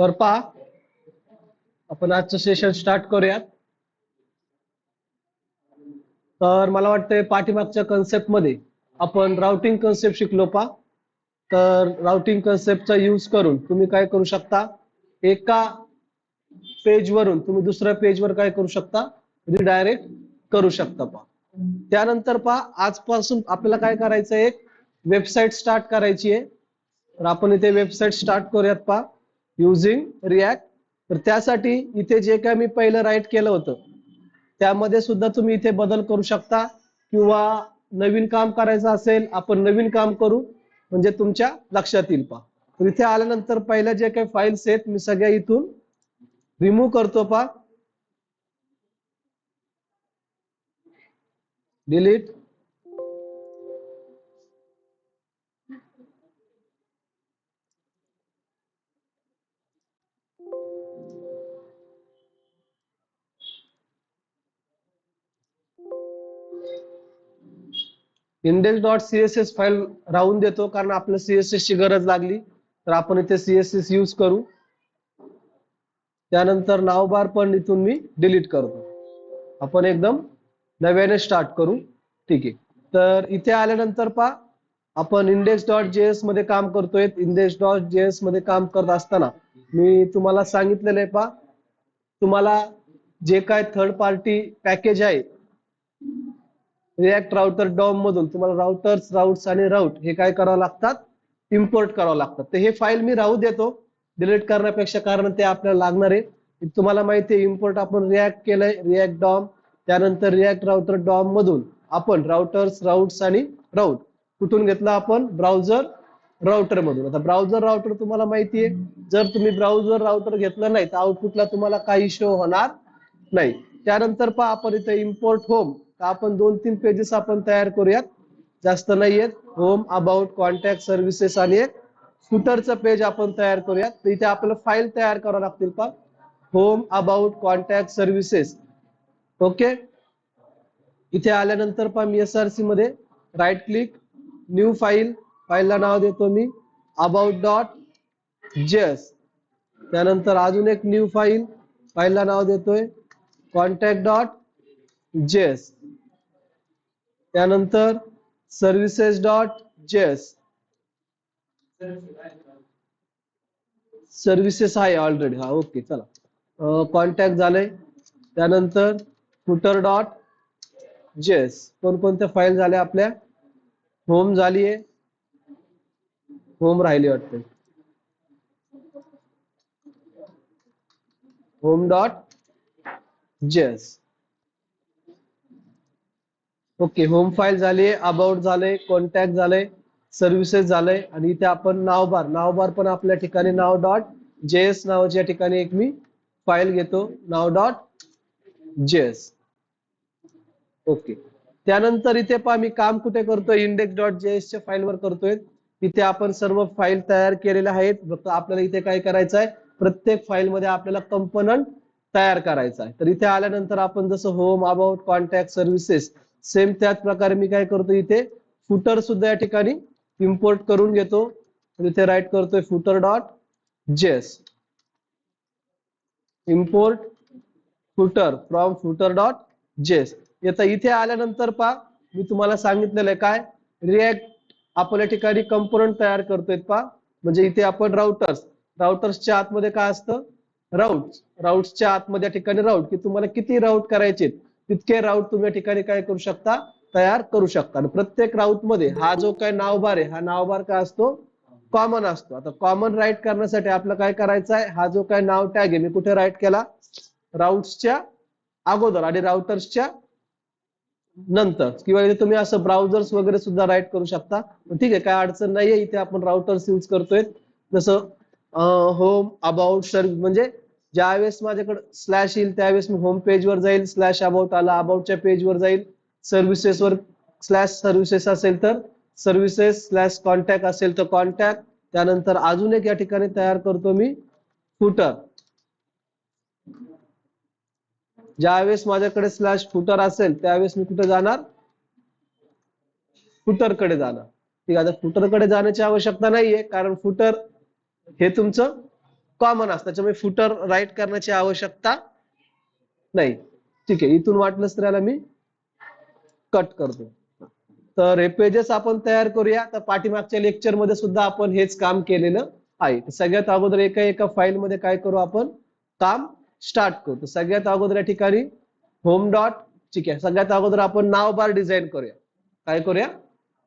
तर पहा आपण आजचं सेशन स्टार्ट करूयात. तर मला वाटतंय पाठीमागच्या कन्सेप्ट मध्ये आपण राउटिंग कन्सेप्ट शिकलो पहा. तर राउटिंग कन्सेप्टचा यूज करून तुम्ही काय करू शकता, एका पेज वरून तुम्ही दुसऱ्या पेजवर काय करू शकता, रिडायरेक्ट करू शकता पहा. त्यानंतर पहा आजपासून आपल्याला काय करायचं, एक वेबसाईट स्टार्ट करायची आहे. तर आपण इथे वेबसाईट स्टार्ट करूयात पहा युजिंग रिॲक्ट. तर त्यासाठी इथे जे काय मी पहिलं राईट केलं होतं त्यामध्ये सुद्धा तुम्ही इथे बदल करू शकता, किंवा नवीन काम करायचं असेल आपण नवीन काम करू म्हणजे तुमच्या लक्षात येईल पहा. तर इथे आल्यानंतर पहिल्या जे काही फाईल्स आहेत मी सगळ्या इथून रिमूव्ह करतो पहा. डिलीट. index.css फाईल राहून देतो कारण आपल्या सीएसएस ची गरज लागली तर आपण इथे सीएसएस यूज करू. त्यानंतर नाव बार पण इथून मी डिलीट करतो. आपण एकदम नव्याने स्टार्ट करू. ठीक आहे. तर इथे आल्यानंतर पहा आपण index.js मध्ये काम करतोय. index.js मध्ये काम करत असताना मी तुम्हाला सांगितलेलं आहे पहा, तुम्हाला जे काय थर्ड पार्टी पॅकेज आहे रिॲक्ट राउटर डॉम मधून तुम्हाला राउटर्स, राउट्स आणि राउट हे काय करावं लागतात, इम्पोर्ट करावं लागतात. तर हे फाईल मी राहू देतो डिलीट करण्यापेक्षा, कारण ते आपल्याला लागणार आहे. तुम्हाला माहिती आहे इम्पोर्ट आपण रिॲक्ट केलंय, रिॲक्ट डॉम. त्यानंतर रिॲक्ट राउटर डॉम मधून आपण राउटर्स, राउट्स आणि राउट कुठून घेतला, आपण ब्राउझर राउटर मधून. आता ब्राउझर राउटर तुम्हाला माहिती आहे, जर तुम्ही ब्राउझर राउटर घेतलं नाही तर आउटपुटला तुम्हाला काही शो होणार नाही. त्यानंतर पहा आपण इथे इम्पोर्ट होम, आपण 2-3 पेजेस आपण तयार करूयात, जास्त नाहीयेत. होम, अबाउट, कॉन्टॅक्ट, सर्व्हिसेस आणि एक फुटरचं पेज आपण तयार करूयात. तर इथे आपल्याला फाईल तयार करावं लागतील पहा, home, about, contact, services. Okay. इथे आल्यानंतर पहा मी एसआरसी मध्ये राईट क्लिक, न्यू फाईल, फाईलला नाव देतो मी about.js. त्यानंतर अजून एक न्यू फाईल, फाईलला नाव देतोय contact.js. त्यानंतर services.js. सर्व्हिसेस आहे ऑलरेडी. हा ओके चला, कॉन्टॅक्ट झालंय. त्यानंतर footer.js. कोणकोणत्या फाईल झाल्या आपल्या, होम झालीये, होम राहिली वाटते, home.js. ओके, होम फाईल झाली, अबाउट झाले, कॉन्टॅक्ट झाले, सर्व्हिसेस झाले. आणि इथे आपण नावबार, नावबार पण आपल्या ठिकाणी नाव डॉट जेएस नावाच्या ठिकाणी एक मी फाईल घेतो, नाव डॉट जेएस. ओके. त्यानंतर इथे पहा मी काम कुठे करतोय, index.js च्या फाईलवर करतोय. इथे आपण सर्व फाईल तयार केलेल्या आहेत. फक्त आपल्याला इथे काय करायचं आहे, प्रत्येक फाईल मध्ये आपल्याला कंपोनंट तयार करायचा आहे. तर इथे आल्यानंतर आपण जसं home, about, contact, services same त्याच प्रकारे मी काय करतो, इथे फुटर सुद्धा या ठिकाणी इम्पोर्ट करून घेतो. इथे राईट करतोय footer dot JS, import footer from footer dot JS. येता इथे आल्यानंतर पहा मी तुम्हाला सांगितलेलं आहे काय, रिॲक्ट आपल्या ठिकाणी कंपोनंट तयार करतोय पहा. म्हणजे इथे आपण राउटर्स, राउटर्सच्या आतमध्ये काय असतं, राउट्स, राउट्सच्या आतमध्ये या ठिकाणी राउट, की तुम्हाला किती राउट करायचे तितके राउट तुम्ही या ठिकाणी काय करू शकता, तयार करू शकता. आणि प्रत्येक राउट मध्ये हा जो काय नावबार आहे, हा नावबार काय असतो, कॉमन असतो. आता कॉमन राईट करण्यासाठी आपलं काय करायचं आहे, हा जो काय नाव टॅग आहे मी कुठे राईट केला, राउट्सच्या अगोदर आणि राउटर्सच्या नंतर, किंवा इथे तुम्ही असं ब्राउझर्स वगैरे सुद्धा राईट करू शकता. ठीक आहे, काय अडचण नाहीये. इथे आपण राउटर्स यूज करतोय, जसं होम, अबाउट, सर्व्हिस. म्हणजे ज्यावेळेस माझ्याकडे स्लॅश येईल त्यावेळेस मी होम पेज वर जाईल, स्लॅश अबाउट आला अबाउटच्या पेज वर जाईल, सर्व्हिसेस वर स्लॅश सर्व्हिसेस असेल तर सर्व्हिसेस, स्लॅश कॉन्टॅक्ट असेल तर कॉन्टॅक्ट. त्यानंतर अजून एक या ठिकाणी तयार करतो मी फुटर. ज्यावेळेस माझ्याकडे स्लॅश फुटर असेल त्यावेळेस मी कुठे जाणार, फुटर कडे जाणार. ठीक आहे, फुटर कडे जाण्याची आवश्यकता नाहीये कारण फुटर हे तुमचं कॉमन असतं, त्याच्यामुळे फुटर राईट करण्याची आवश्यकता नाही. ठीक आहे, इथून वाटलंच तर याला मी कट करतो. तर हे पेजेस आपण तयार करूया. तर पाठीमागच्या लेक्चर मध्ये सुद्धा आपण हेच काम केलेलं आहे. सगळ्यात अगोदर एका एका फाईल मध्ये काय करू आपण काम स्टार्ट करू. तर सगळ्यात अगोदर या ठिकाणी होम डॉट, ठीक आहे, सगळ्यात अगोदर आपण नाव बार डिझाईन करूया. काय करूया?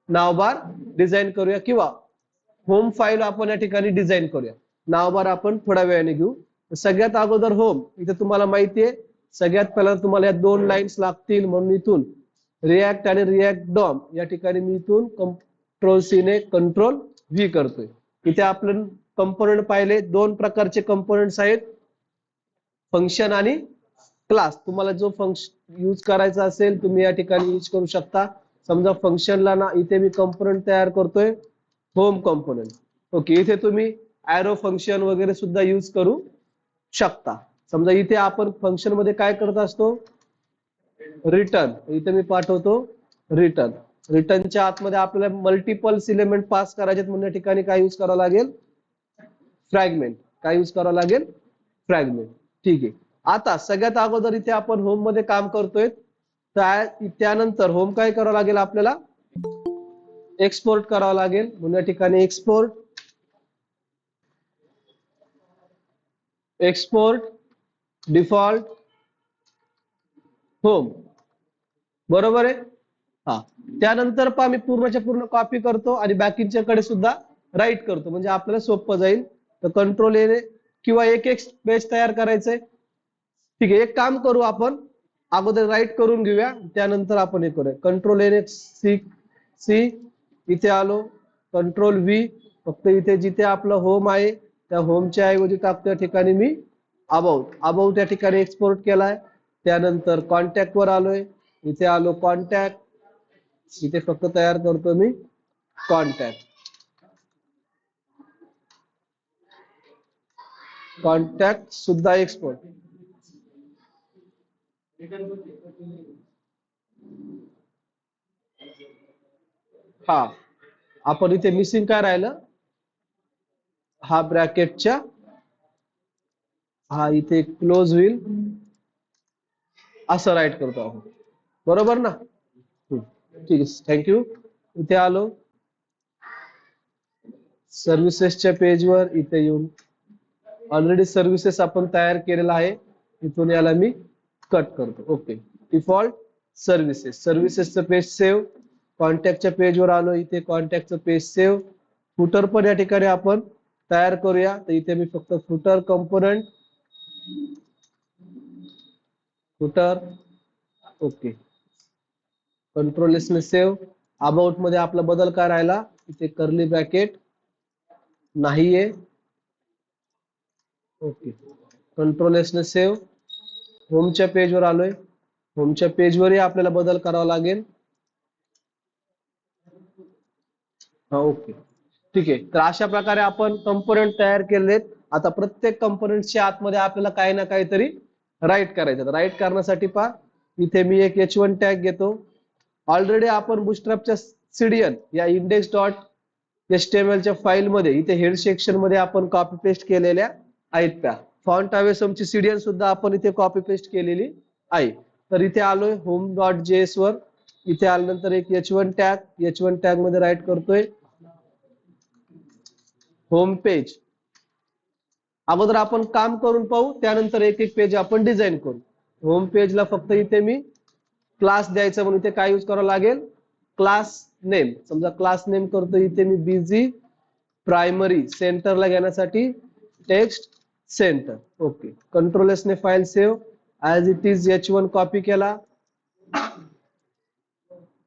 नाव बार डिझाईन करूया, किंवा होम फाईल आपण या ठिकाणी डिझाईन करूया. नाव बार आपण थोड्या वेळाने घेऊ. सगळ्यात अगोदर होम, इथे तुम्हाला माहितीये सगळ्यात पहिला तुम्हाला या 2 लाईन्स लागतील, म्हणून इथून रिॲक्ट आणि रिॲक्ट डॉम या ठिकाणी मी इथून कंट्रोल सी ने कंट्रोल व्ही करतोय. इथे आपण कंपोनंट पाहिले, 2 प्रकारचे कंपोनंट्स आहेत, फंक्शन आणि क्लास. तुम्हाला जो फंक्शन यूज करायचा असेल तुम्ही या ठिकाणी यूज करू शकता. समजा फंक्शनला ना इथे मी कंपोनंट तयार करतोय होम कंपोनंट. ओके, इथे तुम्ही ॲरो फंक्शन वगैरे सुद्धा यूज करू शकता. समजा इथे आपण फंक्शन मध्ये काय करत असतो, रिटर्न, इथे मी पाठवतो रिटर्न. रिटर्नच्या आतमध्ये आपल्याला मल्टिपल एलिमेंट पास करायचे, म्हणून या ठिकाणी काय यूज करावं लागेल, फ्रॅगमेंट. काय यूज करावं लागेल, फ्रॅगमेंट. ठीक आहे, आता सगळ्यात अगोदर इथे आपण होम मध्ये काम करतोय, त्यानंतर होम काय करावं लागेल, आपल्याला एक्सपोर्ट करावं लागेल, म्हणून या ठिकाणी एक्सपोर्ट, एक्सपोर्ट डिफॉल्ट होम. बरोबर आहे. हा, त्यानंतर पहा मी पूर्णच्या पूर्ण कॉपी करतो आणि बाकीच्याकडे सुद्धा राईट करतो, म्हणजे आपल्याला सोपं जाईल. तर कंट्रोल ए किंवा एक एक पेज तयार करायचंय. ठीक आहे, एक काम करू आपण, अगोदर राईट करून घेऊया, त्यानंतर आपण हे करूया. कंट्रोल ए सी, सी इथे आलो, कंट्रोल व्ही, फक्त इथे जिथे आपलं होम आहे त्या होमच्या ऐवजी टाकतो या ठिकाणी मी अबाउट. अबाउट या ठिकाणी एक्सपोर्ट केलाय. त्यानंतर कॉन्टॅक्ट वर आलोय, इथे आलो कॉन्टॅक्ट, इथे फक्त तयार करतो मी कॉन्टॅक्ट. कॉन्टॅक्ट सुद्धा एक्सपोर्ट. हा, आपण इथे मिसिंग काय राहिलं, हा ब्रॅकेटच्या, हा इथे क्लोज होईल असं राईट करतो आपण. बरोबर ना? ठीक आहे, थँक्यू. इथे आलो सर्व्हिसेसच्या पेजवर, इथे येऊन ऑलरेडी सर्व्हिसेस आपण तयार केलेला आहे, इथून याला मी कट करतो. ओके, डिफॉल्ट सर्व्हिसेस, सर्व्हिसेसचं पेज सेव्ह. कॉन्टॅक्टच्या पेजवर आलो, इथे कॉन्टॅक्टचं पेज सेव्ह. फुटर पण या ठिकाणी आपण तयार करूया. तर इथे मी फक्त footer component, footer, okay, control S ने सेव्ह. अबाउट मध्ये आपला बदल काय राहिला, इथे कर्ली ब्रॅकेट नाहीये. ओके, कंट्रोल एस ने सेव्ह. होमच्या पेजवर आलोय, होमच्या पेजवरही आपल्याला बदल करावा लागेल. हा, ओके, ठीक आहे. तर अशा प्रकारे आपण कंपोनंट तयार केलेत. आता प्रत्येक कंपोनंटच्या आतमध्ये आपल्याला काही ना काहीतरी राईट करायचं. राईट करण्यासाठी पहा, इथे मी एक H1 टॅग घेतो. ऑलरेडी आपण बुस्ट्रॅपच्या सीडीएन या इंडेक्स डॉट HTML च्या फाईल मध्ये इथे हेड सेक्शन मध्ये आपण कॉपी पेस्ट केलेल्या आहेत त्या. फॉन्ट अवेसमची सीडीएन सुद्धा आपण इथे कॉपी पेस्ट केलेली आहे. तर इथे आलोय होम डॉट जेएस वर, इथे आल्यानंतर एक H1 टॅग, H1 टॅग मध्ये राईट करतोय होम पेज. अगोदर आपण काम करून पाहू, त्यानंतर एक एक पेज आपण डिझाईन करू. होम पेजला फक्त इथे मी क्लास द्यायचा, म्हणून इथे काय यूज करावं लागेल, क्लास नेम. समजा क्लास नेम करतो इथे मी बीजी प्रायमरी, सेंटरला घेण्यासाठी text center. Okay, control S ने file save as it is, H1 copy केला,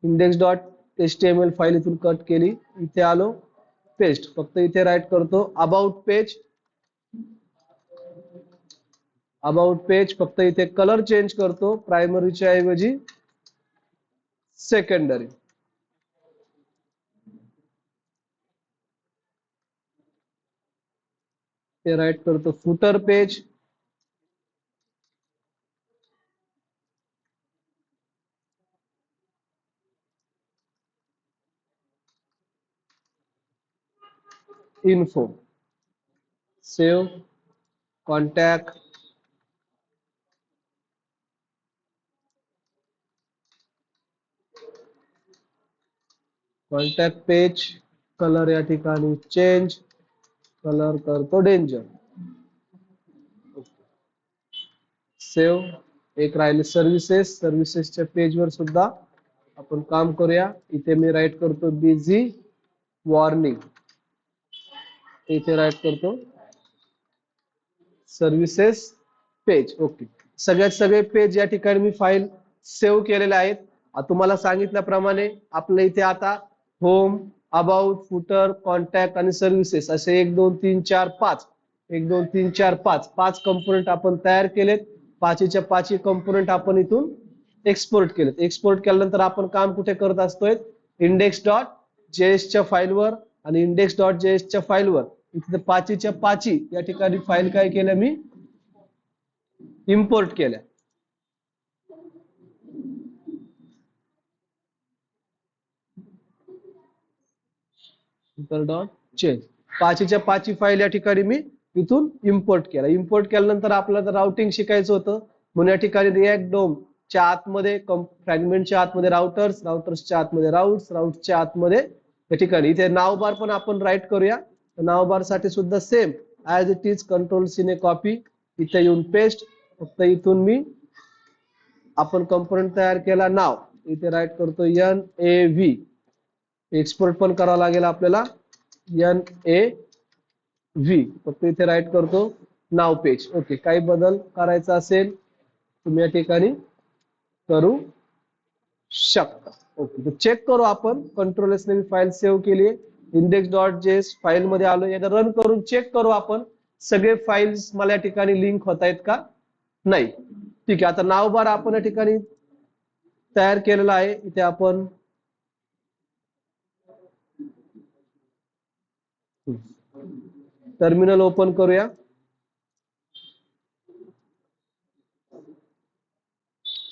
इंडेक्स डॉट HTML फाईल इथून कट केली, इथे आलो पेस्ट. फक्त इथे राईट करतो अबाउट पेज, अबाउट पेज, फक्त इथे कलर चेंज करतो, प्रायमरीच्या ऐवजी सेकंडरी. ते राईट करतो footer page, info, save. Contact, contact page, colour या ठिकाणी चेंज, कलर करतो डेंजर, सेव्ह. एक राहिले सर्व्हिसेस, सर्व्हिसेसच्या पेजवर सुद्धा आपण काम करूया. इथे मी राईट करतो बिझी वॉर्निंग, इथे राईट करतो सर्व्हिसेस पेज. ओके, सगळे पेज या ठिकाणी मी फाईल सेव्ह केलेले आहेत. तुम्हाला सांगितल्याप्रमाणे आपल्या इथे आता होम, अबाउट, फुटर, कॉन्टॅक्ट आणि सर्व्हिसेस असे 1 2 3 4 5 1 2 3 4 5 कंपोनेंट आपण तयार केलेत. पाचीच्या पाचही कंपोनेंट आपण इथून एक्सपोर्ट केलेत. एक्सपोर्ट केल्यानंतर आपण काम कुठे करत असतोय, index.js च्या फाईलवर, आणि index.js च्या फाईलवर इथे पाचीच्या पाची या ठिकाणी फाईल काय केल्या मी इम्पोर्ट केल्या. .js पाचीच्या पाची फाईल या ठिकाणी मी इथून इम्पोर्ट केला. इम्पोर्ट केल्यानंतर आपल्याला राउटिंग शिकायचं होतं, म्हणून या ठिकाणी रिएक्ट डोम च्या आतमध्ये फ्रॅगमेंटच्या आतमध्ये राउटर्स, राउटर्सच्या आतमध्ये राउट्स, राउट्सच्या आतमध्ये या ठिकाणी इथे नाव बार पण आपण राईट करूया. नाव बार साठी सुद्धा same as it is, control C ने कॉपी, इथे येऊन पेस्ट. फक्त इथून मी आपण कंपोनेंट तयार केला नाव, इथे राईट करतो NAV. एक्सपोर्ट पण करावं लागेल आपल्याला NAV. फक्त इथे राईट करतो नाव पेज. ओके, काही बदल करायचा असेल तुम्ही या ठिकाणी करू शकता. ओके, तर चेक करू आपण. कंट्रोल एस ने मी फाईल सेव्ह केली, index.js फाईल मध्ये आलो. एकदा रन करून चेक करू आपण सगळे फाईल्स मला या ठिकाणी लिंक होत आहेत का नाही. ठीक आहे, आता नाव बार आपण या ठिकाणी तयार केलेला आहे. इथे आपण टर्मिनल ओपन करूया.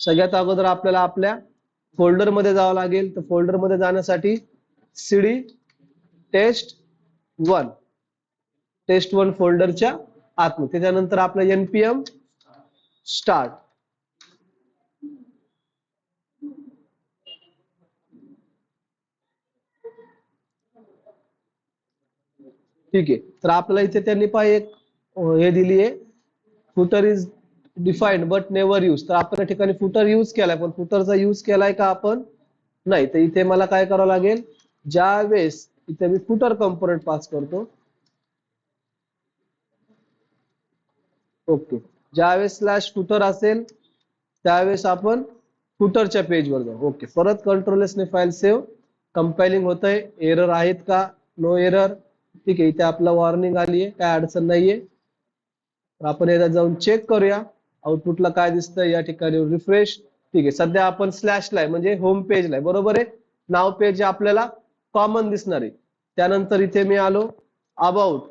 सगळ्यात अगोदर आपल्याला आपल्या फोल्डर मध्ये जावं लागेल. तर फोल्डर मध्ये जाण्यासाठी cd test1 फोल्डरच्या आतमध्ये, त्याच्यानंतर आपलं npm स्टार्ट. ठीक आहे, तर आपल्याला इथे त्यांनी पाहिजे एक हे दिली आहे, footer is defined but never use. तर आपण या ठिकाणी फुटर यूज केलाय, पण फुटरचा यूज केलाय का आपण नाही. तर इथे मला काय करावं लागेल, ज्या वेळेस इथे मी फुटर कंपोनेंट पास करतो. ओके, ज्यावेळेस स्लॅश फुटर असेल त्यावेळेस आपण फुटरच्या पेजवर जाऊ. ओके, परत कंट्रोल एस ने फाईल सेव्ह. कंपाइलिंग होतंय, एरर आहेत का, नो एरर. ठीक आहे, इथे आपला वॉर्निंग आली आहे, काय अडचण नाहीये. तर आपण एकदा जाऊन चेक करूया आउटपुटला काय दिसतंय. या ठिकाणी रिफ्रेश. ठीक आहे, सध्या आपण स्लॅशला आहे म्हणजे होम पेजला आहे, बरोबर आहे. नाव पेज आपल्याला कॉमन दिसणार आहे. त्यानंतर इथे मी आलो अबाउट,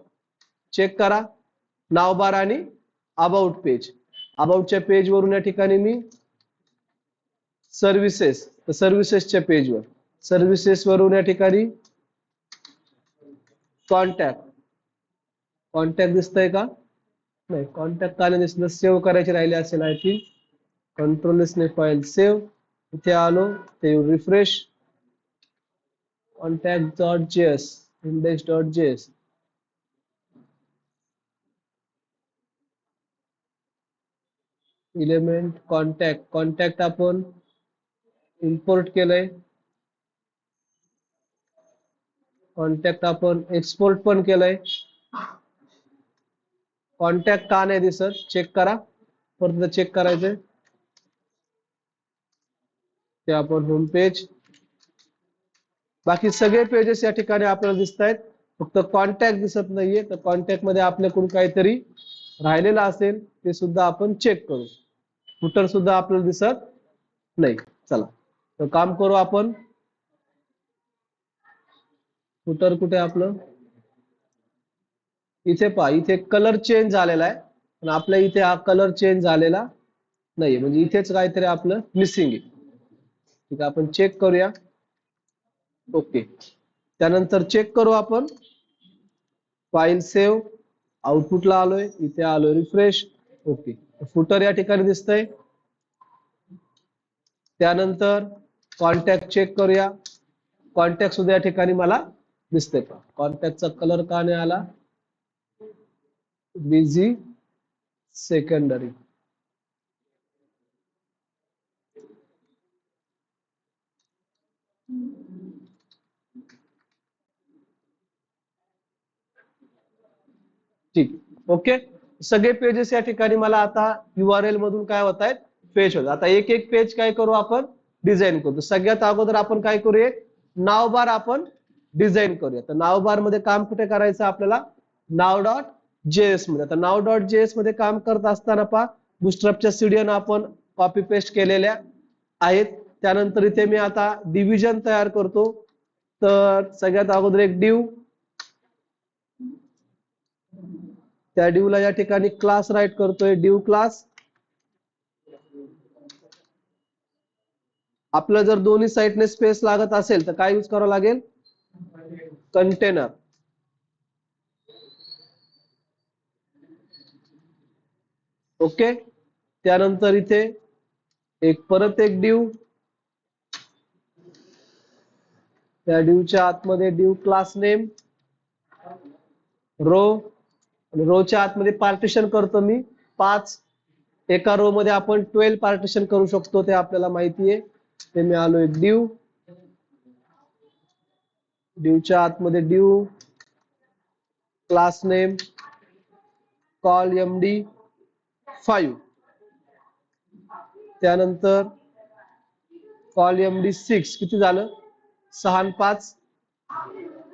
चेक करा नाव बार आणि अबाउट पेज. अबाउटच्या पेज वरून या ठिकाणी मी सर्व्हिसेस, तर सर्व्हिसेसच्या पेजवर, सर्व्हिसेस वरून या ठिकाणी कॉन्टॅक्ट, कॉन्टॅक्ट दिसतंय का नाही, कॉन्टॅक्ट का नाही दिसलं, सेव्ह करायचे राहिले असेल आय थिंक. कंट्रोल एस ने फाईल सेव्ह. इथे आलो ते refresh. contact.js, index.js, element contact, contact आपण इम्पोर्ट केलंय. कॉन्टॅक्ट आपण एक्सपोर्ट पण केलंय. कॉन्टॅक्ट का नाही दिसत चेक करा, परत चेक करायचंय. ते आपण होम पेज, बाकी सगळे पेजेस या ठिकाणी आपल्याला दिसत आहेत, फक्त कॉन्टॅक्ट दिसत नाहीये. तर कॉन्टॅक्ट मध्ये आपल्याकडून काहीतरी राहिलेलं असेल ते सुद्धा आपण चेक करू. फुटर सुद्धा आपल्याला दिसत नाही. चला तर काम करू आपण. फुटर कुठे आपलं, इथे पहा, इथे कलर चेंज झालेला आहे, पण आपल्या इथे हा कलर चेंज झालेला नाही, म्हणजे इथेच काहीतरी आपलं मिसिंग आहे. ठीक आहे, आपण चेक करूया. ओके, त्यानंतर चेक करू आपण फाईल सेव्ह. आउटपुटला आलोय, इथे आलोय, रिफ्रेश. ओके, फुटर या ठिकाणी दिसतंय. त्यानंतर कॉन्टॅक्ट चेक करूया. कॉन्टॅक्ट सुद्धा या ठिकाणी मला दिसतंय. कॉन्टॅक्टचा कलर का नाही आला? Busy secondary. ठीक, ओके. सगळे पेजेस या ठिकाणी मला आता URL मधून काय होत आहेत? पेज होत. आता एक एक पेज काय करू आपण? डिझाईन करू. सगळ्यात अगोदर आपण काय करूया? नाव बार आपण डिझाईन करूया. तर नाव बार मध्ये काम कुठे करायचं आपल्याला? नाव डॉट जेएस मध्ये. आता नाव डॉट जेएस मध्ये काम करत असताना पहा, बुटस्ट्रॅपच्या सीडीएन आपण कॉपी पेस्ट केलेल्या आहेत. त्यानंतर इथे मी आता डिव्हिजन तयार करतो. तर सगळ्यात अगोदर एक डिव, त्या डिवला या ठिकाणी क्लास राईट करतोय, डिव क्लास. आपलं जर दोन्ही साईडने स्पेस लागत असेल तर काय यूज करावं लागेल? कंटेनर. ओके. त्यानंतर इथे परत एक डिव, त्या डिवच्या आतमध्ये डिव क्लास नेम, रो, आणि रोच्या आतमध्ये पार्टिशन करतो मी 5. एका रो मध्ये आपण 12 पार्टिशन करू शकतो, ते आपल्याला माहिती आहे. ते मी आलो एक डिव, डिवच्या आतमध्ये डिव क्लास नेम कॉल MD5. त्यानंतर कॉल MD6. किती झालं? 6 आणि 5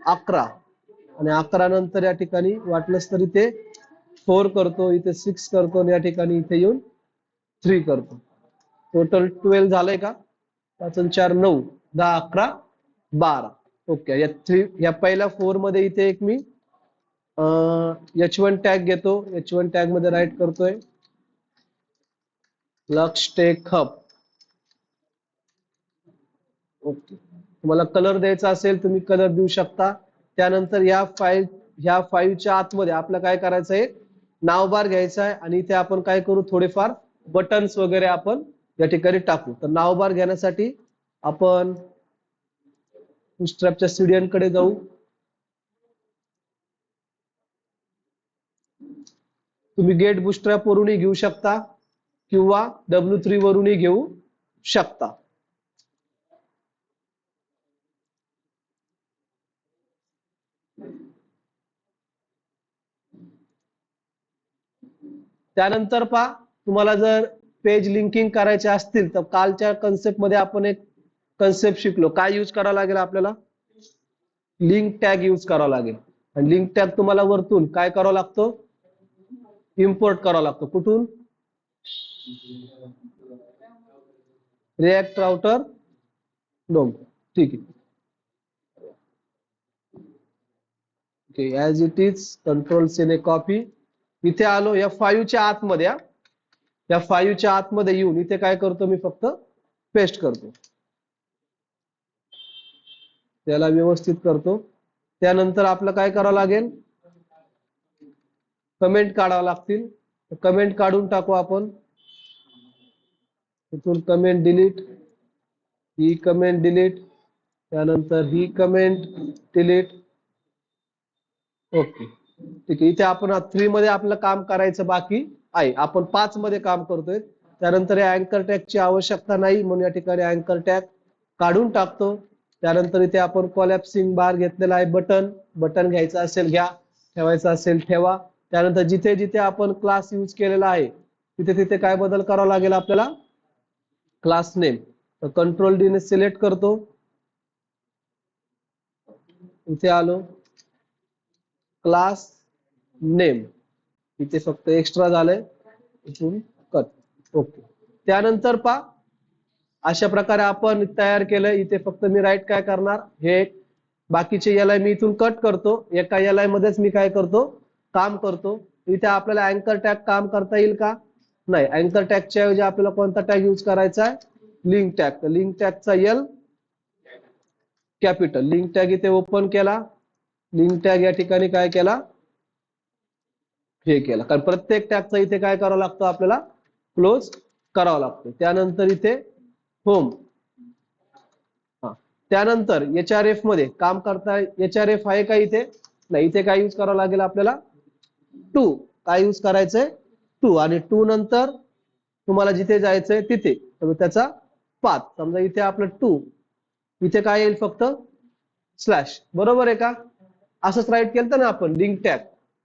11. आणि 11 नंतर या ठिकाणी वाटलंच तर इथे 4 करतो, इथे 6 करतो, आणि या ठिकाणी इथे येऊन 3 करतो. टोटल 12 झालंय का? 5 आणि 4 9, 10 11 12. ओके. या पहिल्या 4 मध्ये इथे एक मी H1 टॅग घेतो. H1 टॅग मध्ये राईट करतोय लक्ष टेक हब. ओके. तुम्हाला कलर द्यायचा असेल तुम्ही कलर देऊ शकता. त्यानंतर ह्या फाईलच्या आतमध्ये आपल्याला काय करायचं आहे? नाव बार घ्यायचा आहे, आणि इथे आपण काय करू? थोडेफार बटन्स वगैरे आपण या ठिकाणी टाकू. तर नाव बार घेण्यासाठी आपण बुटस्ट्रॅपच्या सीडीएन कडे जाऊ. तुम्ही गेट बुटस्ट्रॅप वरूनही घेऊ शकता किंवा W3 वरूनही घेऊ शकता. त्यानंतर पहा, तुम्हाला जर पेज लिंकिंग करायचे असतील तर कालच्या कन्सेप्ट मध्ये आपण एक कन्सेप्ट शिकलो. काय यूज करावं लागेल आपल्याला? लिंक टॅग यूज करावा लागेल. आणि लिंक टॅग तुम्हाला वरतून काय करावा लागतो? इम्पोर्ट करावा लागतो. कुठून? React router DOM. ठीक आहे. Okay, as it is, control सीने कॉपी. इथे आलो या 5 च्या आतमध्ये. या 5 च्या आतमध्ये येऊन इथे काय करतो? मी फक्त पेस्ट करतो, त्याला व्यवस्थित करतो. त्यानंतर आपलं काय करावं लागेल? कमेंट काढावं लागतील. कमेंट काढून टाकू आपण. इथून कमेंट डिलीट, ही कमेंट डिलीट, त्यानंतर ही कमेंट डिलीट. ओके, ठीक आहे. इथे आपण 3 मध्ये आपलं काम करायचं बाकी आहे. आपण 5 मध्ये काम करतोय. त्यानंतर या अँकर टॅगची आवश्यकता नाही, म्हणून या ठिकाणी अँकर टॅग काढून टाकतो. त्यानंतर इथे आपण कोलॅप्सिंग बार घेतलेला आहे. बटन घ्यायचं असेल घ्या, ठेवायचं असेल ठेवा. त्यानंतर जिथे जिथे आपण क्लास यूज केलेला आहे तिथे तिथे काय बदल करावा लागेल आपल्याला? Class name. तर कंट्रोल डी ने सिलेक्ट करतो. इथे आलो, क्लास नेम इथे फक्त एक्स्ट्रा झालंय, इथून कट. ओके. त्यानंतर पहा, अशा प्रकारे आपण तयार केलं. इथे फक्त मी राईट काय करणार? हे बाकीचे एल आय मी इथून कट करतो. एका एल आय मध्येच मी काय करतो? काम करतो. इथे आपल्याला अँकर टॅग काम करता येईल का? नाही. अँकर टॅगच्या ऐवजी आपल्याला कोणता टॅग यूज करायचा आहे? Link tag. तर लिंक टॅगचा एल कॅपिटल. लिंक टॅग इथे ओपन केला. लिंक टॅग या ठिकाणी काय केला? हे केलं, कारण प्रत्येक टॅगचा इथे काय करावं लागतं आपल्याला, क्लोज करावं लागतं. त्यानंतर इथे होम, त्यानंतर HRF मध्ये काम करता HRF आहे का इथे, नाही, इथे काय यूज करावं लागेल आपल्याला, टू. काय यूज करायचंय, टू. आणि टू नंतर तुम्हाला जिथे जायचंय तिथे, तर त्याचा पाथ. समजा इथे आपलं टू, इथे काय येईल फक्त स्लॅश, बरोबर आहे का. असंच राईट केलं ना आपण लिंक टॅग.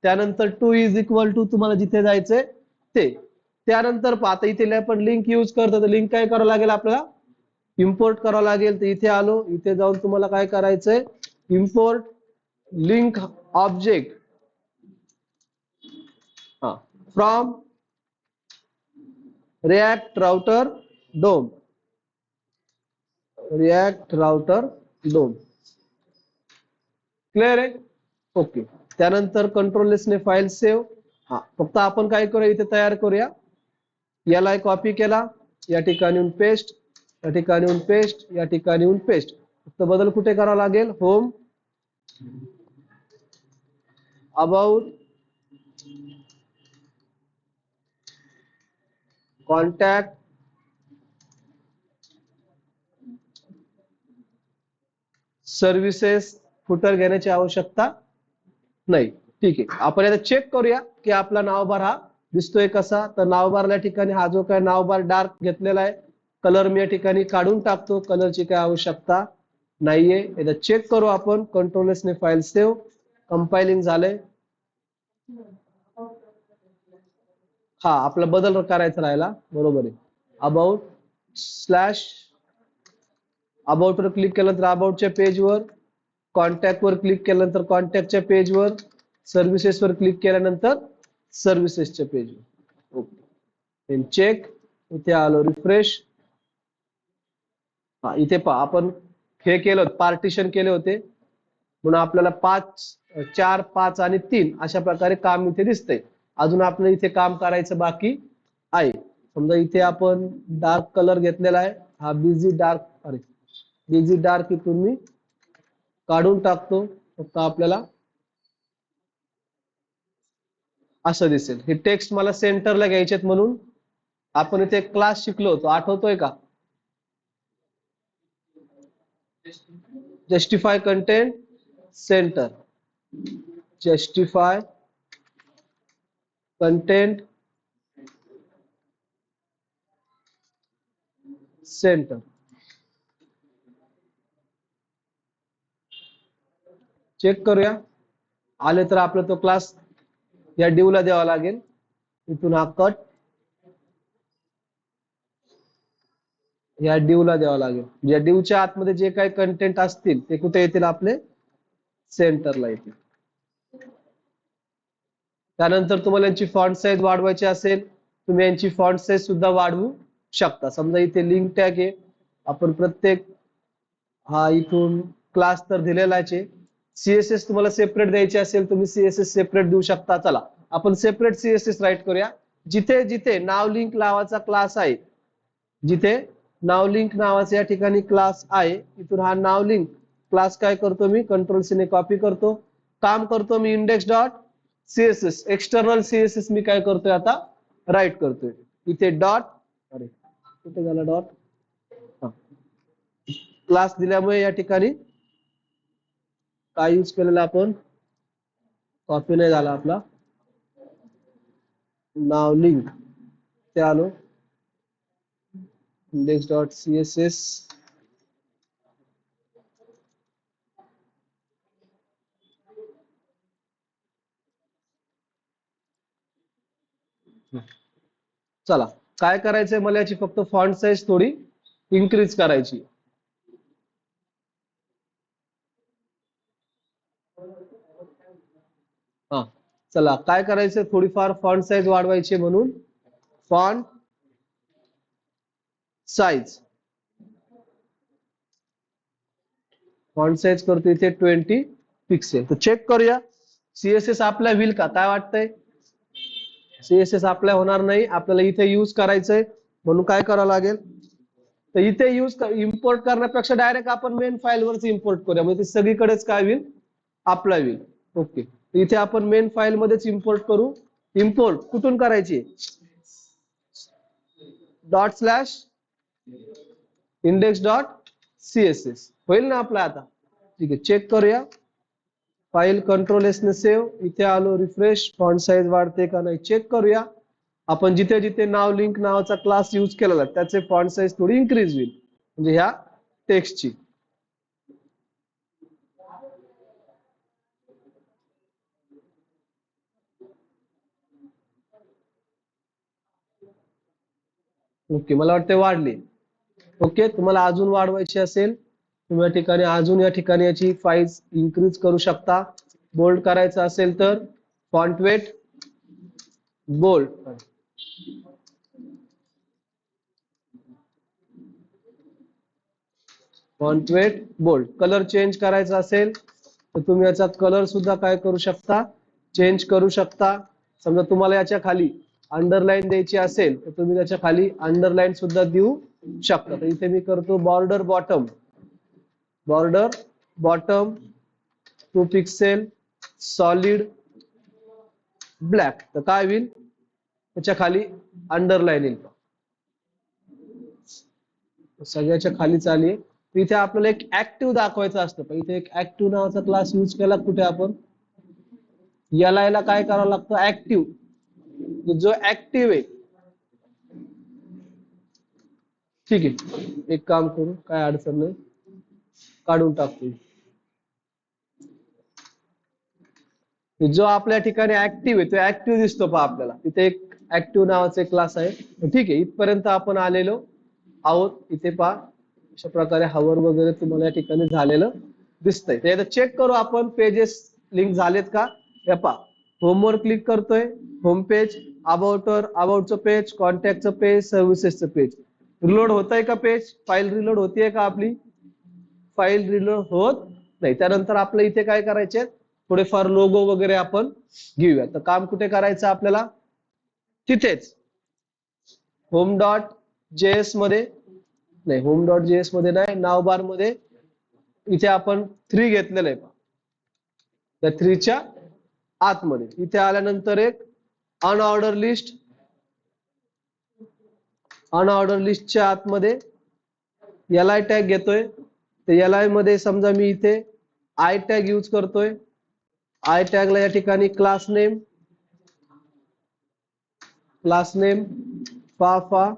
त्यानंतर टू इज इक्वल टू तुम्हाला जिथे जायचंय ते. त्यानंतर पाहता इथे आपण लिंक यूज करतो, तर लिंक काय करावं लागेल आपल्याला, इम्पोर्ट करावं लागेल. तर इथे आलो, इथे जाऊन तुम्हाला काय करायचंय, import link object from React router DOM. React router DOM, clear आहे, ओके. त्यानंतर कंट्रोल एसने फाईल सेव्ह. फक्त आपण काय करूया, इथे तयार करूया. याला कॉपी केला, या ठिकाणी येऊन पेस्ट, या ठिकाणी येऊन पेस्ट, या ठिकाणी येऊन पेस्ट. फक्त बदल कुठे करावा लागेल, home, about, contact, services, footer घेण्याची आवश्यकता नाही. ठीक आहे, आपण आता चेक करूया की आपला नावबार हा दिसतोय कसा. तर नावबारल्या ठिकाणी हा जो काय नावबार डार्क घेतलेला आहे, कलर मी या ठिकाणी काढून टाकतो, कलरची काय आवश्यकता नाहीये. एकदा चेक करू आपण. कंट्रोल एस ने फाईल सेव्ह, कंपायलिंग झालंय. आपला बदल करायचा राहिला, बरोबर आहे. अबाउट स्लॅश, अबाउट वर क्लिक केल्यानंतर अबाउटच्या पेजवर, कॉन्टॅक्ट वर क्लिक केल्यानंतर कॉन्टॅक्टच्या पेजवर, सर्व्हिसेस वर क्लिक केल्यानंतर सर्व्हिसेसच्या पेजवर. Okay, check. इथे आलो, रिफ्रेश. इथे पहा, आपण हे केलं, पार्टिशन केले होते, म्हणून आपल्याला 5, 4, 5 आणि 3 अशा प्रकारे काम इथे दिसतंय. अजून आपल्याला इथे काम करायचं बाकी आहे. समजा इथे आपण डार्क कलर घेतलेला आहे, हा बिझी डार्क, अरे बिझी डार्क इथून मी काढून टाकतो. फक्त आपल्याला असं दिसेल. हे टेक्स्ट मला सेंटरला घ्यायचेत, म्हणून आपण इथे क्लास शिकलो होतो, आठवतोय का, justify content center, justify content center. Check करूया, आले तर आपला तो क्लास या डिवला द्यावा लागेल. इथून हा कट या डिवला द्यावा लागेल. या डिवच्या आतमध्ये जे काही कंटेंट असतील ते कुठे येतील, आपले सेंटरला येतील. त्यानंतर तुम्हाला यांची फॉन्ट साईज वाढवायची असेल, तुम्ही यांची फॉन्ट साईज सुद्धा वाढवू शकता. समजा इथे लिंक टॅग आहे, आपण प्रत्येक इथून क्लास तर दिलेला आहे. सीएसएस तुम्हाला सेपरेट द्यायचे असेल, तुम्ही सीएसएस सेपरेट देऊ शकता. चला आपण सेपरेट सीएसएस राईट करूया. जिथे जिथे नाव लिंक नावाचा क्लास आहे, जिथे नाव लिंक नावाचा या ठिकाणी क्लास आहे, इथून हा नाव लिंक क्लास काय करतो मी, कंट्रोल सी ने कॉपी करतो. काम करतो मी index dot CSS, external CSS मी काय करतोय आता, राईट करतोय. इथे डॉट, अरे कुठे झाला डॉट, क्लास दिल्यामुळे या ठिकाणी काय यूज केलेला आपण, कॉपी नाही झाला आपला, नाव लिंक. ते आलो, इंडेक्स डॉट सीएसएस, चला काय करायचंय मला, याची फक्त फॉन्ट साईज थोडी इन्क्रीज करायची. चला काय करायचं, थोडीफार फॉन्ट साईज वाढवायची, म्हणून फॉन्ट साईज, फॉन्ट साईज करतो इथे 20 पिक्सेल. तर चेक करूया सीएसएस अप्लाय होईल का, काय वाटतंय, सीएसएस अप्लाय होणार नाही. आपल्याला इथे यूज करायचंय, म्हणून काय करावं लागेल, तर इथे यूज इम्पोर्ट करण्यापेक्षा डायरेक्ट आपण मेन फाईल वरच इम्पोर्ट करूया, म्हणजे सगळीकडेच काय होईल, अप्लाय होईल. ओके, इथे आपण मेन फाईल मध्येच इम्पोर्ट करू. इम्पोर्ट कुठून करायची? .index.css होईल ना आपला आता? ठीक आहे, चेक करूया. फाईल कंट्रोल एस ने सेव्ह. इथे आलो, रिफ्रेश. फॉन्ट साईज वाढते का नाही चेक करूया. आपण जिथे जिथे नाव लिंक नावाचा क्लास यूज केलेला त्याचे फॉन्ट साईज थोडी इन्क्रीज होईल, म्हणजे ह्या टेक्स्टची. ओके, मला वाटते वाढली. ओके, तुम्हाला अजून वाढवायची असेल तुम्ही या ठिकाणी अजून या ठिकाणी याची साईज इन्क्रीज करू शकता. बोल्ड करायचं असेल तर font weight bold. Font weight bold. Colour change करायचा असेल तर तुम्ही याचा कलर सुद्धा काय करू शकता? चेंज करू शकता. समजा तुम्हाला याच्या खाली अंडरलाईन द्यायची असेल तर तुम्ही त्याच्या खाली अंडरलाईन सुद्धा देऊ शकता. तर इथे मी करतो border bottom. Border bottom 2 pixel solid black. तर काय होईल? त्याच्या खाली अंडरलाईन येईल. सगळ्याच्या खाली चालेल. इथे आपल्याला एक ऍक्टिव्ह दाखवायचं असतं. पण इथे एक ऍक्टिव्ह नावाचा क्लास यूज केला कुठे आपण? याला काय करावं लागतं? ऍक्टिव्ह. जो ऍक्टिव्ह आहे. ठीक आहे, एक काम करू, काय अडचण नाही, काढून टाकतो. जो आपल्या ठिकाणी ऍक्टिव्ह आहे तो ऍक्टिव्ह दिसतो पहा आपल्याला. तिथे एक ऍक्टिव्ह नावाचा क्लास आहे. ठीक आहे, इथपर्यंत आपण आलेलो आहोत. इथे पहा अशा प्रकारे हवर वगैरे तुम्हाला या ठिकाणी झालेलं दिसतंय. ते चेक करू आपण पेजेस लिंक झालेत का. हे पहा, होमवर क्लिक करतोय, होम पेज, अबाउटवर अबाउटचं पेज, कॉन्टॅक्टचं पेज, सर्व्हिसेसचं पेज. रिलोड होत आहे का पेज? फाईल रिलोड होतीये का आपली? फाईल रिलोड होत नाही. त्यानंतर आपलं इथे काय करायचे? थोडेफार लोगो वगैरे आपण घेऊया. तर काम कुठे करायचं आपल्याला? तिथेच होम डॉट जेएस मध्ये नाही, होम डॉट जेएस मध्ये नाही, नाव बार मध्ये इथे आपण 3 घेतलेलं आहे. त्या 3च्या आतमध्ये इथे आल्यानंतर एक अनऑर्डर लिस्ट. अनऑर्डर लिस्टच्या आतमध्ये एल टॅग घेतोय. तर एल मध्ये समजा मी इथे आय टॅग यूज करतोय. आय टॅगला या ठिकाणी क्लास नेम फाफा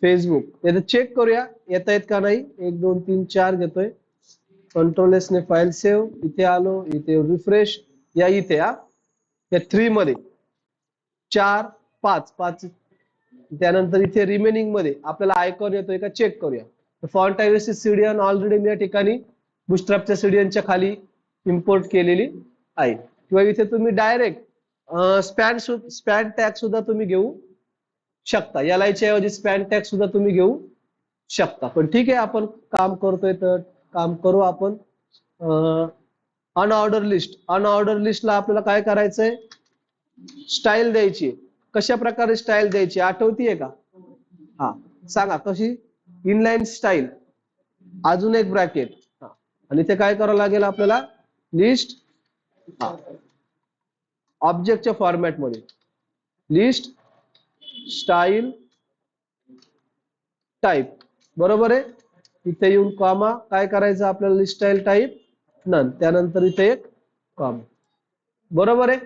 फेसबुक. याचं चेक करूया येत आहेत का नाही. 1 2 3 4 घेतोय. कंट्रोल एस ने फाईल सेव्ह. इथे आलो, इथे रिफ्रेश. या इथे या 3 मध्ये 4 5 5. त्यानंतर इथे रिमेनिंग मध्ये आपल्याला आयकॉन येतोय का चेक करूया. फॉन्ट टायवेसी सीडीएन ऑलरेडी मी या ठिकाणी बुस्ट्रॅपच्या सीडीएनच्या खाली इम्पोर्ट केलेली आहे. किंवा इथे तुम्ही डायरेक्ट स्पॅन टॅग सुद्धा तुम्ही घेऊ शकता. एलआयच्या ऐवजी स्पॅन टॅग सुद्धा तुम्ही घेऊ शकता. पण ठीक आहे, आपण काम करतोय तर काम करू आपण. Unordered list. अनऑर्डर लिस्टला आपल्याला काय करायचंय? स्टाईल द्यायची. कशा प्रकारे स्टाईल द्यायची आठवतीये का? हा, सांगा कशी? इनलाईन स्टाईल, अजून एक ब्रॅकेट, आणि ते काय करावं लागेल आपल्याला? लिस्ट ऑब्जेक्टच्या फॉर्मॅट मध्ये लिस्ट स्टाईल टाईप. बरोबर आहे. इथे येऊन कॉमा काय करायचं आपल्याला? List style type none. त्यानंतर इथे एक कॉमा. बरोबर आहे.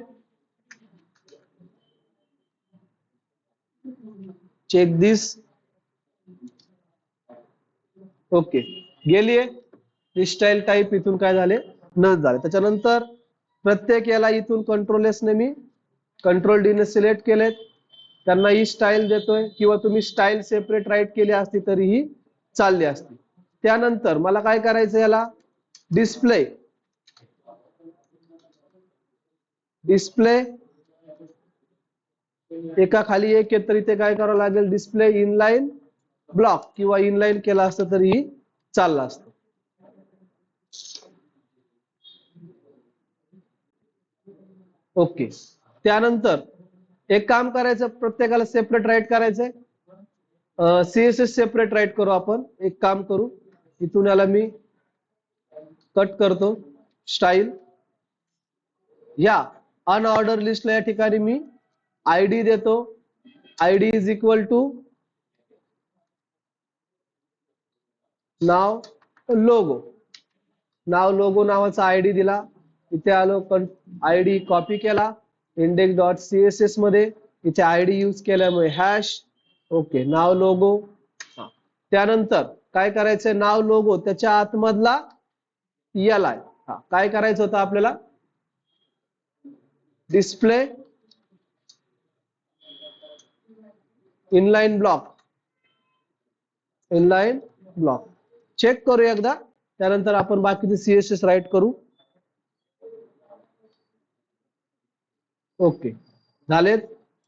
Check this. ओके, गेलीये. लिस्ट स्टाईल टाईप इथून काय झाले? नन झाले. त्याच्यानंतर प्रत्येक याला इथून कंट्रोल एस ने मी कंट्रोल डी ने सिलेक्ट केलेत. त्यांना ही स्टाईल देतोय, किंवा तुम्ही स्टाईल सेपरेट राईट केली असती तरीही चालली असती. त्यानंतर मला काय करायचं? याला डिस्प्ले. डिस्प्ले एका खाली एक आहे, तर इथे काय करावं लागेल? डिस्प्ले इनलाईन ब्लॉक, किंवा इनलाईन केला असतं तरीही चाललं असतं. ओके, त्यानंतर एक काम करायचं, प्रत्येकाला सेपरेट राईट करायचंय. सीएसएस सेपरेट राईट करू आपण. एक काम करू, इथून याला मी कट करतो स्टाईल. या अनऑर्डर लिस्टला या ठिकाणी मी आयडी देतो. ID is equal to nav logo. Nav logo नावाचा आयडी दिला. इथे आलो, आयडी कॉपी केला index.css मध्ये. इथे आयडी यूज केल्यामुळे हॅश. Okay, nav logo. त्यानंतर काय करायचंय, नाव लोगो त्याच्या आतमधला एल काय करायचं होतं आपल्याला, display inline block. Inline block check करू एकदा, त्यानंतर आपण बाकीचे सीएसएस राईट करू. ओके झालेत.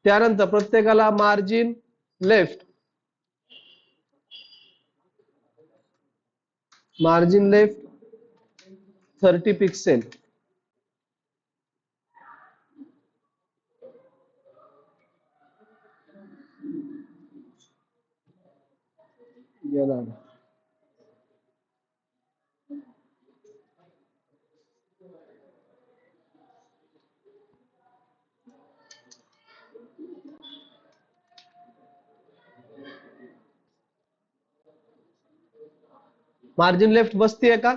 त्यानंतर प्रत्येकाला margin left, margin left 30 pixel. Margin left बसतीये का?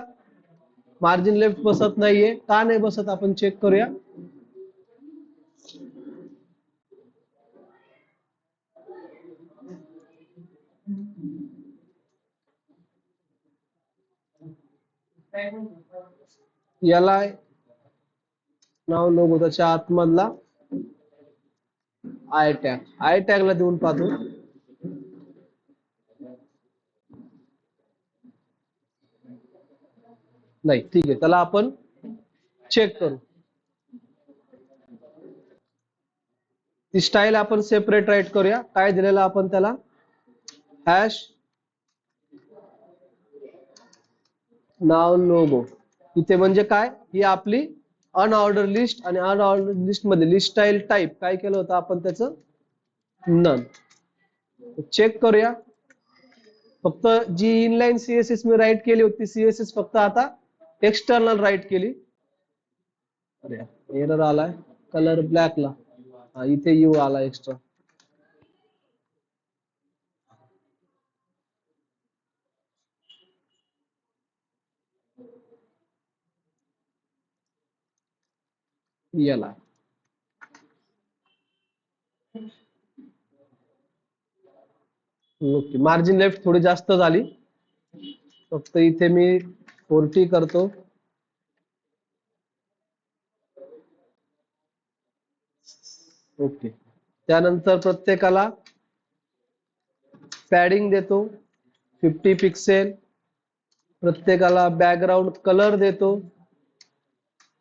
मार्जिन लेफ्ट बसत नाहीये. का नाही बसत आपण चेक करूया. याला नाव लोगो त्याच्या आतमधला आय टॅग, आय टॅगला देऊन पाहतो. नाही, ठीक आहे, त्याला आपण चेक करू. ती स्टाईल आपण सेपरेट राईट करूया. काय दिलेलं आपण त्याला, हॅश नाव लोगो. इथे म्हणजे काय, ही आपली अनऑर्डर लिस्ट, आणि अनऑर्डर लिस्ट मध्ये लिस्ट स्टाईल टाईप काय केलं होतं आपण, त्याचं नन. चेक करूया. फक्त जी इनलाईन सीएसएस मी राईट केली होती, सीएसएस फक्त आता एक्सटर्नल राईट केली. अरे एरर आलाय कलर ब्लॅकला. इथे यू आला एक्स्ट्रा. याला ओके, मार्जिन लेफ्ट थोडी जास्त झाली. फक्त इथे मी 40 करतो. ओके, त्यानंतर प्रत्येकाला पॅडिंग देतो 50 पिक्सेल. प्रत्येकाला बॅकग्राऊंड कलर देतो.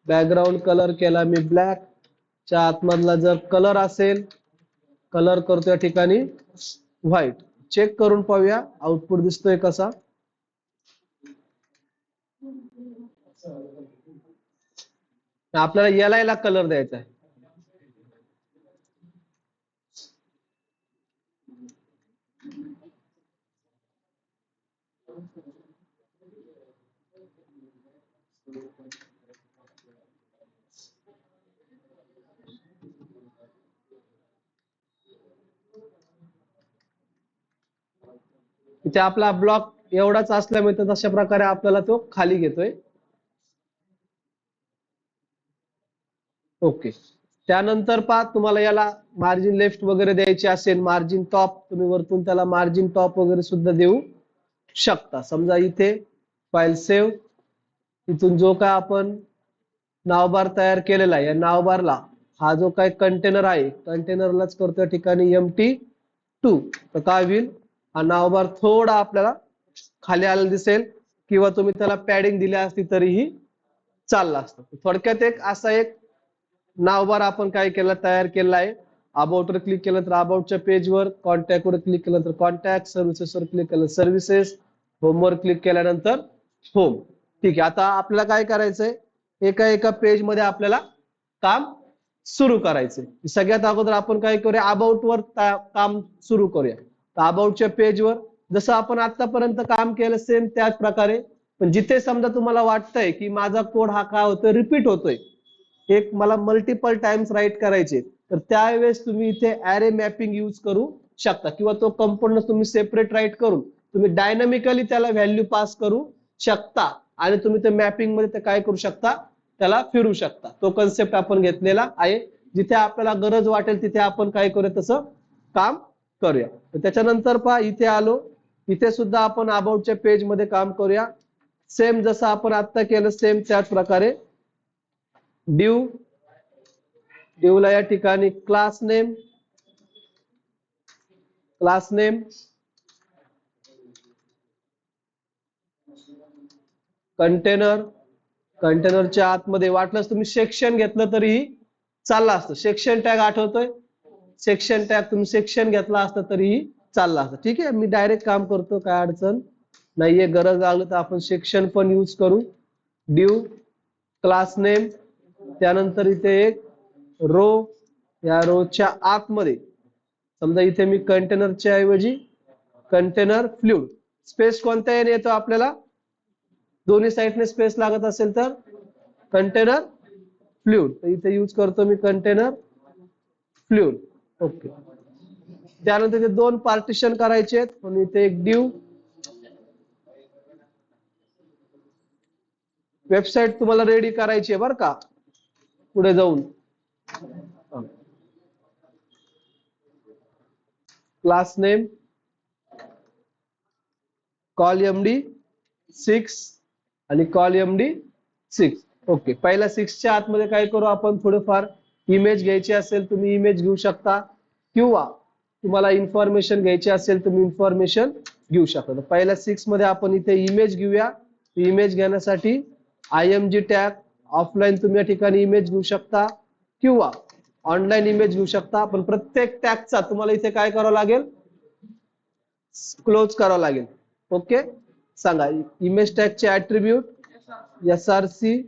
बॅकग्राऊंड कलर केला मी ब्लॅक. च्या आतमधला जर कलर असेल, कलर करतो या ठिकाणी व्हाईट. चेक करून पाहूया आउटपुट दिसतोय कसा. आपल्याला याला कलर द्यायचा आहे. इथे आपला ब्लॉक एवढाच असल्यामुळे तशा प्रकारे आपल्याला तो खाली घेतोय. ओके, त्यानंतर पहा तुम्हाला याला मार्जिन लेफ्ट वगैरे द्यायची असेल, मार्जिन टॉप तुम्ही वरतून त्याला मार्जिन टॉप वगैरे सुद्धा देऊ शकता. समजा इथे फाईल सेव्ह, इथून जो काय आपण नावबार तयार केलेला आहे, या नावबारला हा जो काय कंटेनर आहे, कंटेनरलाच करतो या ठिकाणी empty2. तर काय होईल, हा नावबार थोडा आपल्याला खाली आलेला दिसेल, किंवा तुम्ही त्याला पॅडिंग दिली असती तरीही चालला असतं. थोडक्यात एक असा एक नावबार आपण काय केलं, तयार केला आहे. अबाउट वर क्लिक केलं तर अबाउटच्या पेजवर, कॉन्टॅक्ट वर क्लिक केलं तर कॉन्टॅक्ट, सर्व्हिसेस वर क्लिक केलं सर्व्हिसेस, होम वर क्लिक केल्यानंतर होम. ठीक आहे, आता आपल्याला काय करायचंय, एका एका पेज मध्ये आपल्याला काम सुरू करायचंय. सगळ्यात अगोदर आपण काय करूया, अबाउट वर काम सुरू करूया. तर अबाउटच्या पेजवर जसं आपण आतापर्यंत काम केलं सेम त्याच प्रकारे, पण जिथे समजा तुम्हाला वाटतंय की माझा कोड हा काय होतोय, रिपीट होतोय, एक मला मल्टिपल टाइम्स राईट करायचे, तर त्यावेळेस तुम्ही इथे ॲरे मॅपिंग यूज करू शकता, किंवा तो कंपोनंट तुम्ही सेपरेट राईट करून तुम्ही डायनामिकली त्याला व्हॅल्यू पास करू शकता आणि तुम्ही ते मॅपिंग मध्ये ते काय करू शकता, त्याला फिरू शकता. तो कन्सेप्ट आपण घेतलेला आहे. जिथे आपल्याला गरज वाटेल तिथे आपण काय करूया, तसं काम करूया. त्याच्यानंतर पहा इथे आलो, इथे सुद्धा आपण अबाउटच्या पेज मध्ये काम करूया. सेम जसं आपण आता केलं सेम त्याच प्रकारे ला या ठिकाणी क्लास नेम कंटेनरच्या आतमध्ये वाटलंच तुम्ही सेक्शन घेतलं तरीही चाललं असतं. सेक्शन टॅग आठवतोय, सेक्शन टॅग तुम्ही सेक्शन घेतला असतं तरीही चाललं असतं. ठीक आहे, मी डायरेक्ट काम करतो, काय अडचण नाहीये. गरज लागली तर आपण सेक्शन पण यूज करू. क्लास नेम, त्यानंतर इथे एक रो, या रोच्या आतमध्ये समजा इथे मी कंटेनरच्या ऐवजी कंटेनर फ्लुइड, स्पेस कोणत्या याने येतो आपल्याला, दोन्ही साईडने स्पेस लागत असेल तर कंटेनर फ्लुइड, तर इथे यूज करतो मी कंटेनर फ्लुइड. ओके, त्यानंतर ते दोन पार्टिशन करायचे आहेत म्हणून इथे एक वेबसाईट तुम्हाला रेडी करायची आहे बरं का, पुढे जाऊन क्लास नेम कॉल md6 आणि कॉल md6. ओके, पहिल्या 6च्या आतमध्ये काय करू आपण, थोडंफार इमेज घ्यायची असेल तुम्ही इमेज घेऊ शकता, किंवा तुम्हाला इन्फॉर्मेशन घ्यायची असेल तुम्ही इन्फॉर्मेशन घेऊ शकता. तर पहिल्या 6 मध्ये आपण इथे इमेज घेऊया. इमेज घेण्यासाठी img टॅग, ऑफलाईन तुम्ही या ठिकाणी इमेज घेऊ शकता किंवा ऑनलाईन इमेज घेऊ शकता. पण प्रत्येक टॅगचा तुम्हाला इथे काय करावं लागेल, क्लोज करावं लागेल. ओके, सांगा इमेज टॅगचे ऍट्रिब्यूट src,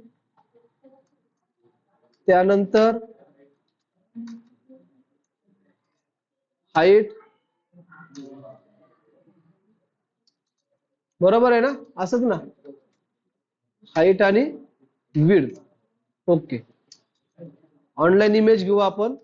त्यानंतर हाईट, बरोबर आहे ना, असंच ना, हाईट आणि विड्थ. ओके, ऑनलाईन इमेज घेऊ आपण.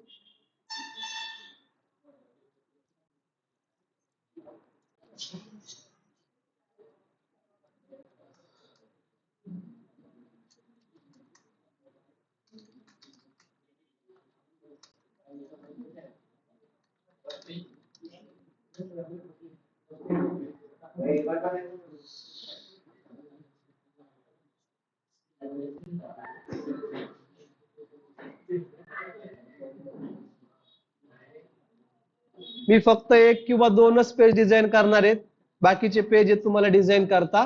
मी फक्त एक किंवा दोनच पेज डिझाईन करणार आहेत, बाकीचे पेज तुम्हाला डिझाईन करता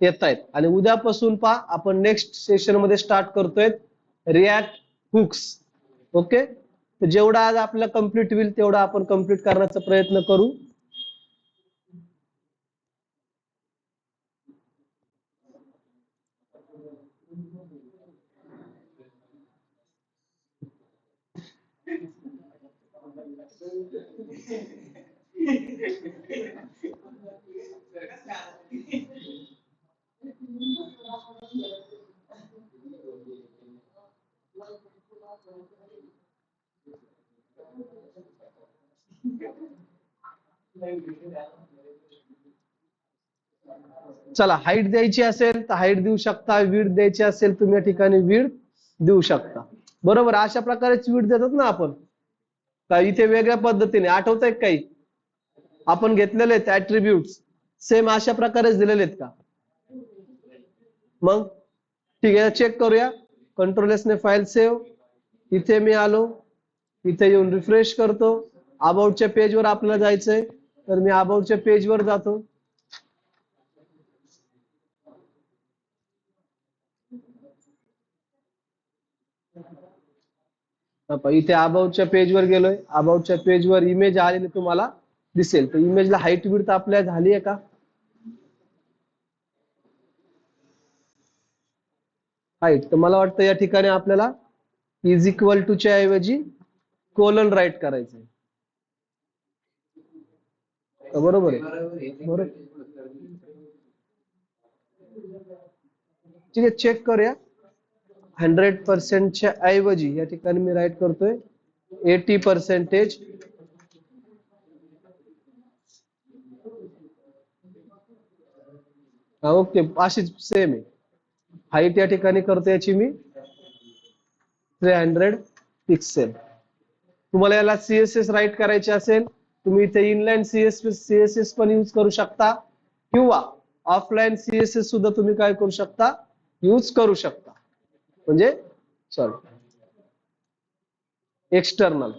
येत आहेत. आणि उद्यापासून पहा आपण नेक्स्ट सेशन मध्ये स्टार्ट करतोय रिॲक्ट हुक्स. ओके, तर जेवढा आज आपल्याला कंप्लीट होईल तेवढा आपण कंप्लीट करण्याचा प्रयत्न करू. चला, हाईट द्यायची असेल तर हाईट देऊ शकता, विड्थ द्यायची असेल तुम्ही या ठिकाणी विड्थ देऊ शकता. बरोबर, अशा प्रकारेच विड्थ देतात ना आपण, का इथे वेगळ्या पद्धतीने आठवतंय काही आपण घेतलेले आहेत ऍट्रिब्यूट, सेम अशा प्रकारेच दिलेले आहेत का मग. ठीक आहे, चेक करूया. कंट्रोल एस ने फाईल सेव्ह, इथे मी आलो, इथे येऊन रिफ्रेश करतो. अबाउटच्या पेजवर आपल्याला जायचंय तर मी अबाउटच्या पेजवर जातो. इथे अबाउटच्या पेजवर गेलोय, अबाउटच्या पेजवर इमेज आलेली तुम्हाला दिसेल. तर इमेजला हाईट विड्थ आपल्या झाली आहे का, हाईट. तर मला वाटतं या ठिकाणी आपल्याला इज इक्वल टू च्या ऐवजी कोलन राईट करायचंय. बरोबर आहे, बरोबर. ठीक आहे, चेक करूया. 100%च्या ऐवजी या ठिकाणी मी राईट करतोय 80%. ओके, अशीच सेम आहे. हाईट या ठिकाणी करतो याची मी 300 पिक्सेल. तुम्हाला याला सीएसएस राईट करायचे असेल तुम्ही इथे इनलाईन सीएसएस पण यूज करू शकता किंवा ऑफलाईन सीएसएस सुद्धा तुम्ही काय करू शकता, यूज करू शकता. म्हणजे सॉरी, एक्सटर्नल.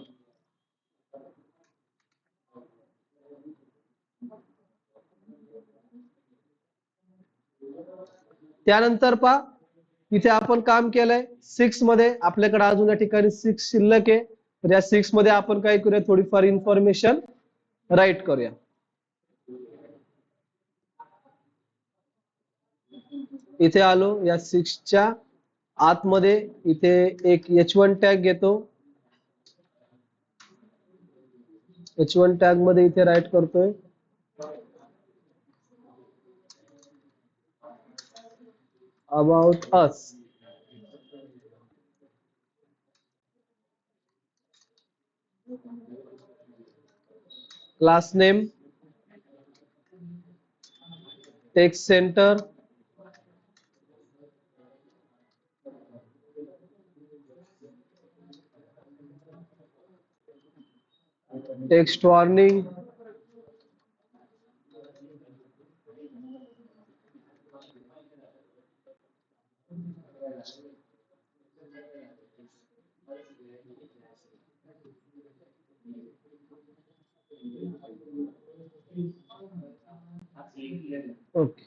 त्यानंतर पहा इथे आपण काम केलंय 6 मध्ये, आपल्याकडे अजून या ठिकाणी 6 शिल्लक आहे. तर या 6 मध्ये आपण काय करूया, थोडीफार इन्फॉर्मेशन राईट करूया. इथे आलो, या 6च्या आतमध्ये इथे एक H1 टॅग घेतो. H1 टॅग मध्ये इथे राईट करतोय about us. Class name, text centre, text warning, okay.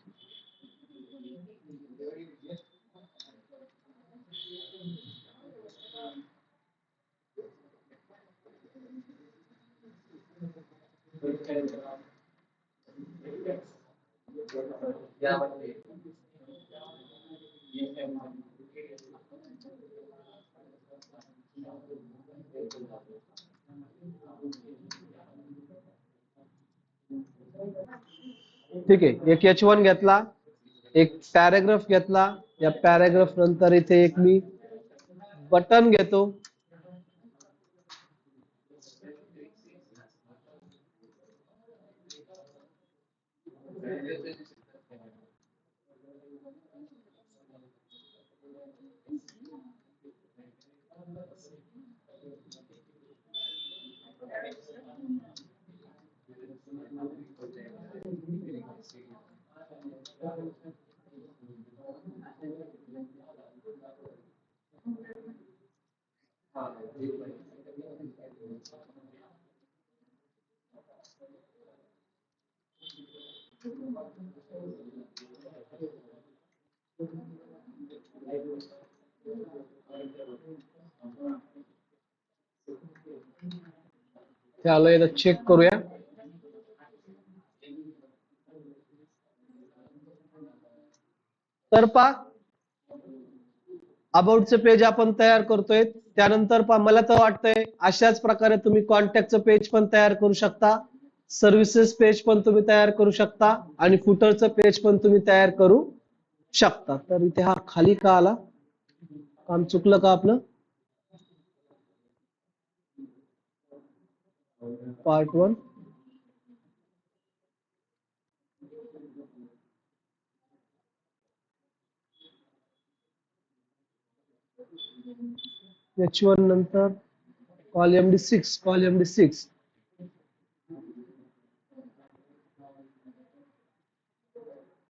ठीक आहे, एक H1 घेतला, एक पॅराग्राफ घेतला. या पॅराग्राफ नंतर इथे एक मी बटन घेतो. त्याला एकदा चेक करूया. तर पहा अबाउटचं पेज आपण तयार करतोय. त्यानंतर पहा मला तर वाटतंय अशाच प्रकारे तुम्ही कॉन्टॅक्टचं पेज पण तयार करू शकता, सर्व्हिसेस पेज पण तुम्ही तयार करू शकता आणि फुटरचं पेज पण तुम्ही तयार करू शकता. तर इथे हा खाली का आला, काम चुकलं का आपलं? पार्ट 1 H1 नंतर कॉलम D6